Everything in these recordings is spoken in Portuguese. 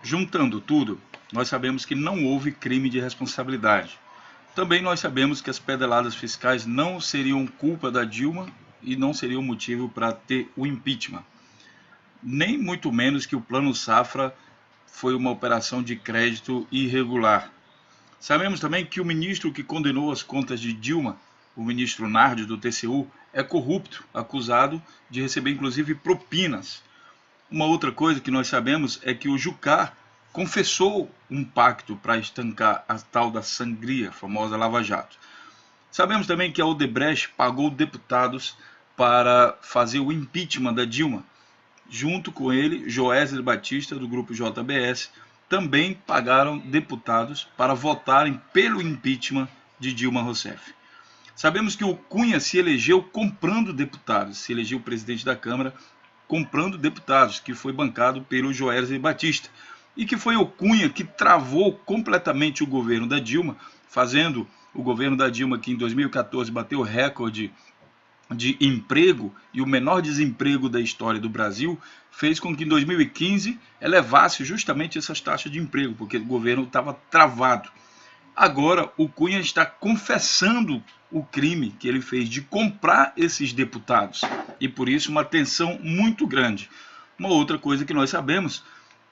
Juntando tudo, nós sabemos que não houve crime de responsabilidade. Também nós sabemos que as pedaladas fiscais não seriam culpa da Dilma e não seriam motivo para ter o impeachment. Nem muito menos que o Plano Safra foi uma operação de crédito irregular. Sabemos também que o ministro que condenou as contas de Dilma, o ministro Nardes do TCU, é corrupto, acusado de receber inclusive propinas. Uma outra coisa que nós sabemos é que o Jucá confessou um pacto para estancar a tal da sangria, a famosa Lava Jato. Sabemos também que a Odebrecht pagou deputados para fazer o impeachment da Dilma. Junto com ele, Joesley Batista, do grupo JBS, também pagaram deputados para votarem pelo impeachment de Dilma Rousseff. Sabemos que o Cunha se elegeu comprando deputados, se elegeu presidente da Câmara comprando deputados, que foi bancado pelo Joesley Batista. E que foi o Cunha que travou completamente o governo da Dilma, fazendo o governo da Dilma, que em 2014 bateu recorde de emprego e o menor desemprego da história do Brasil, fez com que em 2015 elevasse justamente essas taxas de emprego, porque o governo estava travado. Agora o Cunha está confessando o crime que ele fez de comprar esses deputados, e por isso uma tensão muito grande. Uma outra coisa que nós sabemos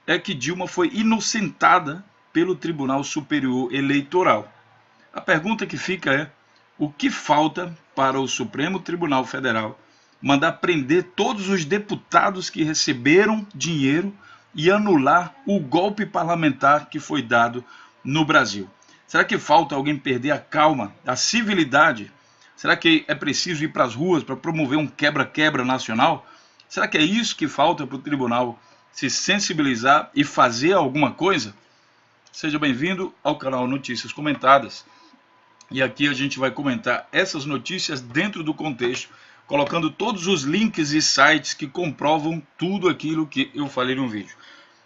é que Dilma foi inocentada pelo Tribunal Superior Eleitoral. A pergunta que fica é: o que falta para o Supremo Tribunal Federal mandar prender todos os deputados que receberam dinheiro e anular o golpe parlamentar que foi dado no Brasil? Será que falta alguém perder a calma, a civilidade? Será que é preciso ir para as ruas para promover um quebra-quebra nacional? Será que é isso que falta para o tribunal se sensibilizar e fazer alguma coisa? Seja bem-vindo ao canal Notícias Comentadas. E aqui a gente vai comentar essas notícias dentro do contexto, colocando todos os links e sites que comprovam tudo aquilo que eu falei no vídeo.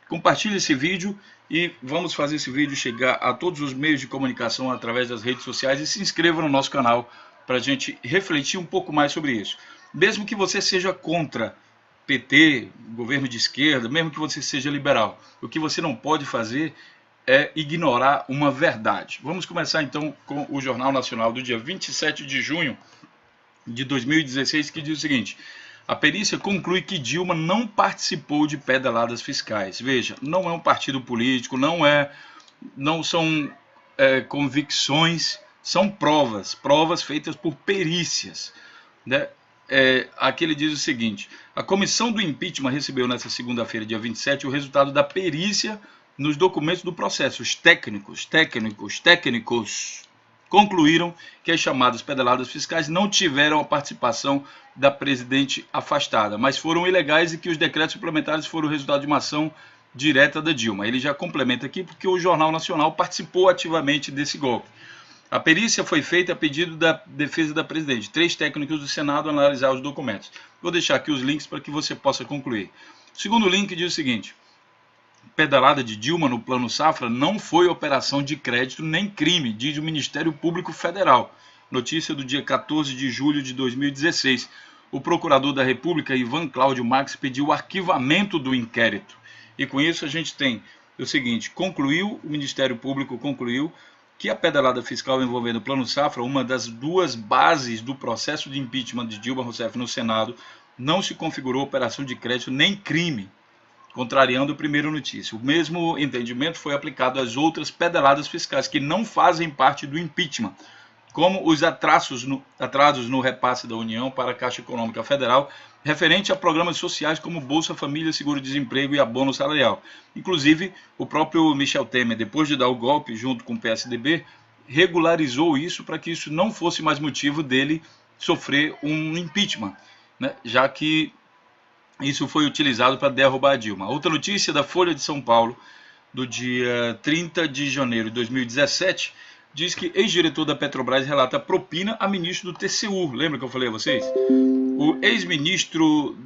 Compartilhe esse vídeo e vamos fazer esse vídeo chegar a todos os meios de comunicação através das redes sociais e se inscreva no nosso canal para a gente refletir um pouco mais sobre isso. Mesmo que você seja contra PT, governo de esquerda, mesmo que você seja liberal, o que você não pode fazer é ignorar uma verdade. Vamos começar então com o Jornal Nacional do dia 27 de junho de 2016, que diz o seguinte: a perícia conclui que Dilma não participou de pedaladas fiscais. Veja, não é um partido político, não são convicções, são provas feitas por perícias, né? Aqui ele diz o seguinte: a comissão do impeachment recebeu nesta segunda-feira, dia 27, o resultado da perícia nos documentos do processo. Os técnicos concluíram que as chamadas pedaladas fiscais não tiveram a participação da presidente afastada, mas foram ilegais e que os decretos suplementares foram o resultado de uma ação direta da Dilma. Ele já complementa aqui porque o Jornal Nacional participou ativamente desse golpe. A perícia foi feita a pedido da defesa da presidente. 3 técnicos do Senado analisaram os documentos. Vou deixar aqui os links para que você possa concluir. O segundo link diz o seguinte: pedalada de Dilma no Plano Safra não foi operação de crédito nem crime, diz o Ministério Público Federal. Notícia do dia 14 de julho de 2016. O procurador da República, Ivan Cláudio Marques, pediu o arquivamento do inquérito. E com isso a gente tem o seguinte: o Ministério Público concluiu que a pedalada fiscal envolvendo o Plano Safra, uma das 2 bases do processo de impeachment de Dilma Rousseff no Senado, não se configurou operação de crédito nem crime, contrariando a primeira notícia. O mesmo entendimento foi aplicado às outras pedaladas fiscais que não fazem parte do impeachment, como os atrasos no repasse da União para a Caixa Econômica Federal, referente a programas sociais como Bolsa Família, Seguro-Desemprego e Abono Salarial. Inclusive, o próprio Michel Temer, depois de dar o golpe junto com o PSDB, regularizou isso para que isso não fosse mais motivo dele sofrer um impeachment, né? Já que isso foi utilizado para derrubar a Dilma. Outra notícia da Folha de São Paulo, do dia 30 de janeiro de 2017, diz que ex-diretor da Petrobras relata propina a ministro do TCU. Lembra que eu falei a vocês? O ex-ministro,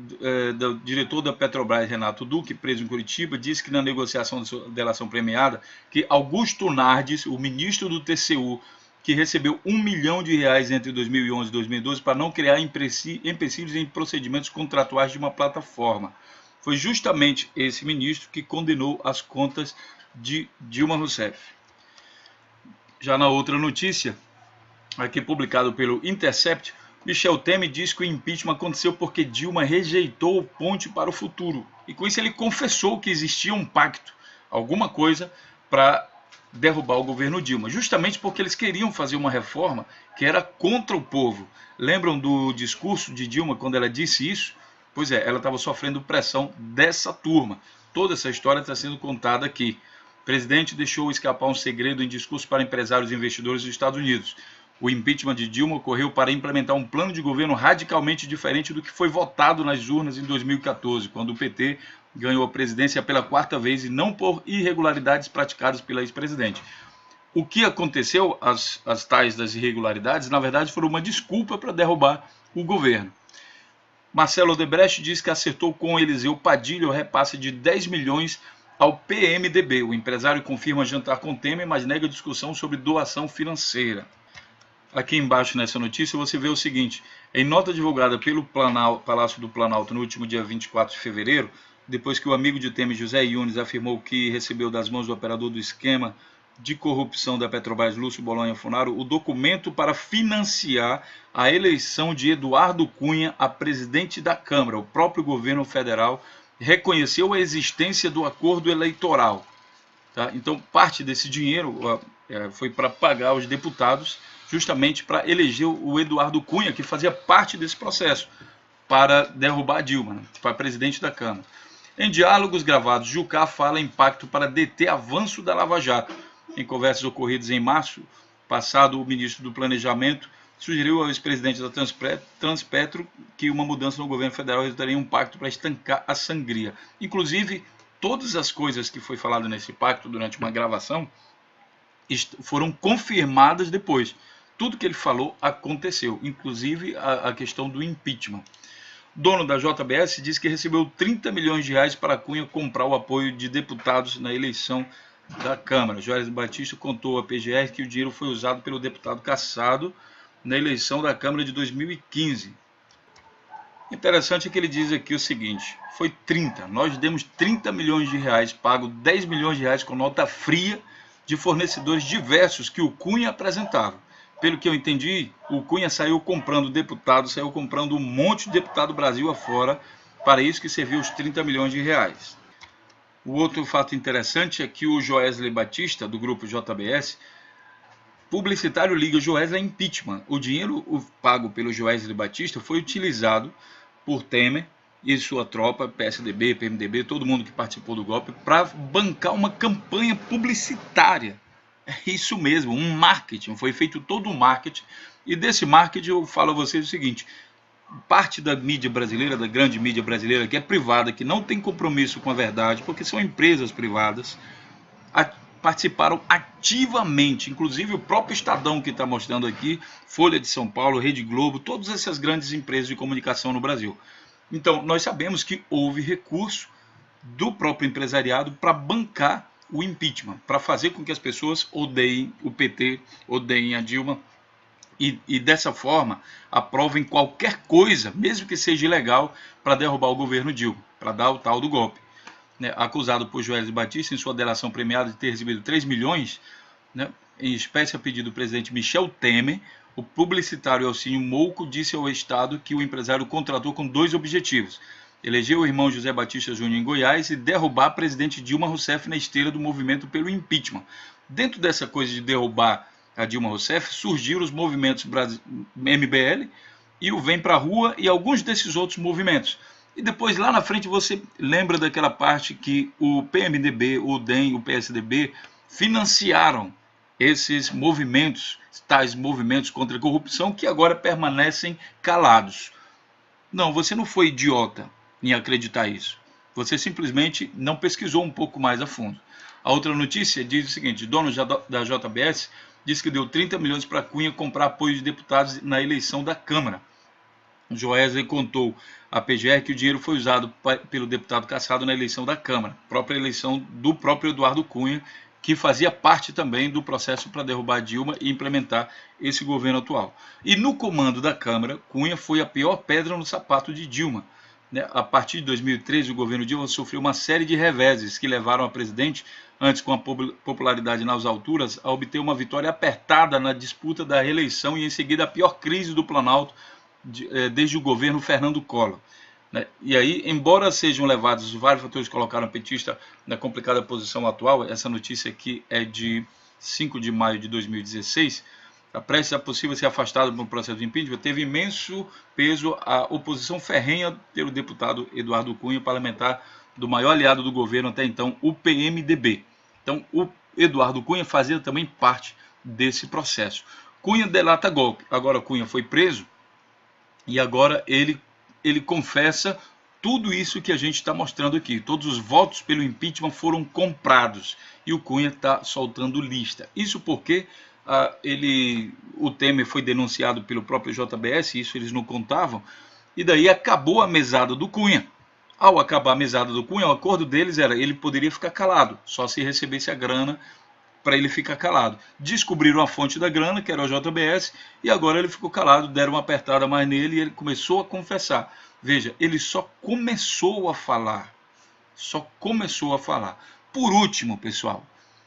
diretor da Petrobras, Renato Duque, preso em Curitiba, disse que na negociação de sua delação premiada, que Augusto Nardes, o ministro do TCU, que recebeu R$1 milhão entre 2011 e 2012 para não criar empecilhos em procedimentos contratuais de uma plataforma. Foi justamente esse ministro que condenou as contas de Dilma Rousseff. Já na outra notícia, aqui publicado pelo Intercept, Michel Temer diz que o impeachment aconteceu porque Dilma rejeitou o Ponte para o Futuro. E com isso ele confessou que existia um pacto, alguma coisa, para derrubar o governo Dilma. Justamente porque eles queriam fazer uma reforma que era contra o povo. Lembram do discurso de Dilma quando ela disse isso? Pois é, ela estava sofrendo pressão dessa turma. Toda essa história está sendo contada aqui. O presidente deixou escapar um segredo em discurso para empresários e investidores dos Estados Unidos. O impeachment de Dilma ocorreu para implementar um plano de governo radicalmente diferente do que foi votado nas urnas em 2014, quando o PT ganhou a presidência pela 4ª vez e não por irregularidades praticadas pela ex-presidente. O que aconteceu, as tais das irregularidades, na verdade foram uma desculpa para derrubar o governo. Marcelo Odebrecht diz que acertou com Eliseu Padilha o repasse de 10 milhões ao PMDB. O empresário confirma jantar com Temer, mas nega discussão sobre doação financeira. Aqui embaixo nessa notícia você vê o seguinte: em nota divulgada pelo Palácio do Planalto no último dia 24 de fevereiro, depois que o amigo de Temer, José Yunes, afirmou que recebeu das mãos do operador do esquema de corrupção da Petrobras, Lúcio Bolonha Funaro, o documento para financiar a eleição de Eduardo Cunha a presidente da Câmara. O próprio governo federal reconheceu a existência do acordo eleitoral. Tá? Então, parte desse dinheiro foi para pagar os deputados, justamente para eleger o Eduardo Cunha, que fazia parte desse processo, para derrubar a Dilma, né? Para presidente da Câmara. Em diálogos gravados, Jucá fala em pacto para deter avanço da Lava Jato. Em conversas ocorridas em março passado, o ministro do Planejamento sugeriu ao ex-presidente da Transpetro que uma mudança no governo federal resultaria em um pacto para estancar a sangria. Inclusive, todas as coisas que foi falado nesse pacto durante uma gravação foram confirmadas depois. Tudo que ele falou aconteceu, inclusive a questão do impeachment. O dono da JBS diz que recebeu 30 milhões de reais para Cunha comprar o apoio de deputados na eleição da Câmara. Joesley Batista contou à PGR que o dinheiro foi usado pelo deputado cassado na eleição da Câmara de 2015. Interessante é que ele diz aqui o seguinte: foi 30, nós demos 30 milhões de reais, pago 10 milhões de reais com nota fria de fornecedores diversos que o Cunha apresentava. Pelo que eu entendi, o Cunha saiu comprando deputado, saiu comprando um monte de deputado Brasil afora, para isso que serviu os 30 milhões de reais. O outro fato interessante é que o Joesley Batista, do grupo JBS, publicitário liga Joesley a impeachment. O dinheiro pago pelo Joesley Batista foi utilizado por Temer e sua tropa, PSDB, PMDB, todo mundo que participou do golpe, para bancar uma campanha publicitária. É isso mesmo, um marketing, foi feito todo um marketing, e desse marketing eu falo a vocês o seguinte: parte da mídia brasileira, da grande mídia brasileira, que é privada, que não tem compromisso com a verdade, porque são empresas privadas, participaram ativamente, inclusive o próprio Estadão que está mostrando aqui, Folha de São Paulo, Rede Globo, todas essas grandes empresas de comunicação no Brasil. Então, nós sabemos que houve recurso do próprio empresariado para bancar o impeachment, para fazer com que as pessoas odeiem o PT, odeiem a Dilma, e dessa forma aprovem qualquer coisa, mesmo que seja ilegal, para derrubar o governo Dilma, para dar o tal do golpe. Acusado por Joesley Batista em sua delação premiada de ter recebido 3 milhões, em espécie a pedido do presidente Michel Temer, o publicitário Elcínio Mouco disse ao Estado que o empresário contratou com 2 objetivos: eleger o irmão José Batista Júnior em Goiás e derrubar a presidente Dilma Rousseff na esteira do movimento pelo impeachment. Dentro dessa coisa de derrubar a Dilma Rousseff, surgiram os movimentos MBL e o Vem Pra Rua e alguns desses outros movimentos. E depois, lá na frente, você lembra daquela parte que o PMDB, o DEM, o PSDB financiaram esses movimentos, tais movimentos contra a corrupção, que agora permanecem calados. Não, você não foi idiota em acreditar isso. Você simplesmente não pesquisou um pouco mais a fundo. A outra notícia diz o seguinte: dono da JBS diz que deu 30 milhões para Cunha comprar apoio de deputados na eleição da Câmara. Joesley contou à PGR que o dinheiro foi usado pelo deputado cassado na eleição da Câmara, própria eleição do próprio Eduardo Cunha, que fazia parte também do processo para derrubar Dilma e implementar esse governo atual. E no comando da Câmara, Cunha foi a pior pedra no sapato de Dilma, né? A partir de 2013, o governo Dilma sofreu uma série de reveses que levaram a presidente, antes com a popularidade nas alturas, a obter uma vitória apertada na disputa da reeleição e em seguida a pior crise do Planalto desde o governo Fernando Collor. E aí, embora sejam levados vários fatores que colocaram o petista na complicada posição atual, essa notícia aqui é de 5 de maio de 2016, a prestes a possível ser afastado do processo de impeachment, teve imenso peso a oposição ferrenha pelo deputado Eduardo Cunha, parlamentar do maior aliado do governo até então, o PMDB. Então, o Eduardo Cunha fazia também parte desse processo. Cunha delata golpe. Agora Cunha foi preso e agora ele confessa tudo isso que a gente está mostrando aqui. Todos os votos pelo impeachment foram comprados e o Cunha está soltando lista. Isso porque o Temer foi denunciado pelo próprio JBS, isso eles não contavam, e daí acabou a mesada do Cunha. Ao acabar a mesada do Cunha, o acordo deles era ele poderia ficar calado, só se recebesse a grana para ele ficar calado. Descobriram a fonte da grana, que era o JBS, e agora ele ficou calado, deram uma apertada mais nele e ele começou a confessar. Veja, ele só começou a falar. Só começou a falar. Por último, pessoal,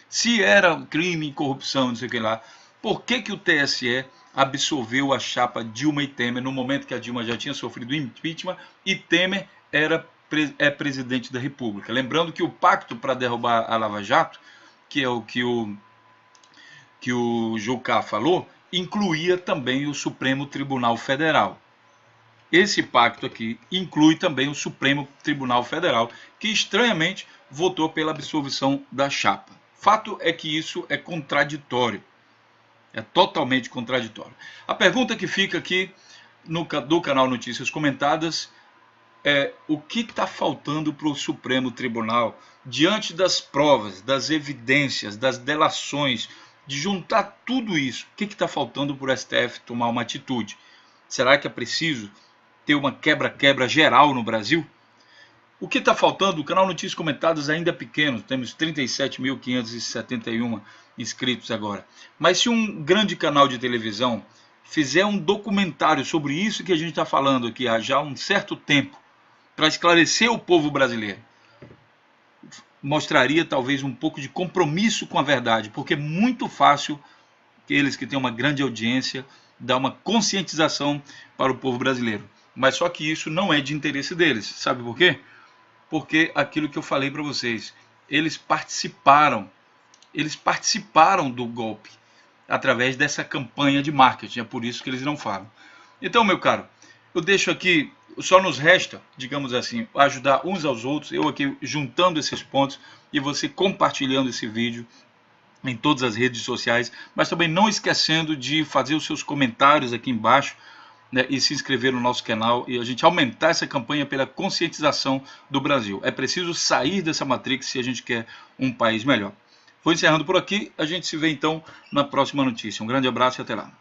se era crime, corrupção, não sei o que lá, por que o TSE absolveu a chapa Dilma e Temer no momento que a Dilma já tinha sofrido impeachment e Temer é presidente da República? Lembrando que o pacto para derrubar a Lava Jato, que é o que o Jucá falou, incluía também o Supremo Tribunal Federal. Esse pacto aqui inclui também o Supremo Tribunal Federal, que estranhamente votou pela absolvição da chapa. Fato é que isso é contraditório. É totalmente contraditório. A pergunta que fica aqui do canal Notícias Comentadas é: o que está faltando para o Supremo Tribunal, diante das provas, das evidências, das delações, de juntar tudo isso? O que está faltando para o STF tomar uma atitude? Será que é preciso ter uma quebra-quebra geral no Brasil? O que está faltando? O canal Notícias Comentadas ainda é pequeno, temos 37.571 inscritos agora. Mas se um grande canal de televisão fizer um documentário sobre isso que a gente está falando aqui há já um certo tempo, para esclarecer o povo brasileiro, mostraria talvez um pouco de compromisso com a verdade, porque é muito fácil eles que têm uma grande audiência dar uma conscientização para o povo brasileiro. Mas só que isso não é de interesse deles. Sabe por quê? Porque aquilo que eu falei para vocês, eles participaram do golpe através dessa campanha de marketing, é por isso que eles não falam. Então, meu caro, eu deixo aqui, só nos resta, digamos assim, ajudar uns aos outros, eu aqui juntando esses pontos e você compartilhando esse vídeo em todas as redes sociais, mas também não esquecendo de fazer os seus comentários aqui embaixo, né, e se inscrever no nosso canal e a gente aumentar essa campanha pela conscientização do Brasil. É preciso sair dessa matrix se a gente quer um país melhor. Vou encerrando por aqui, a gente se vê então na próxima notícia. Um grande abraço e até lá.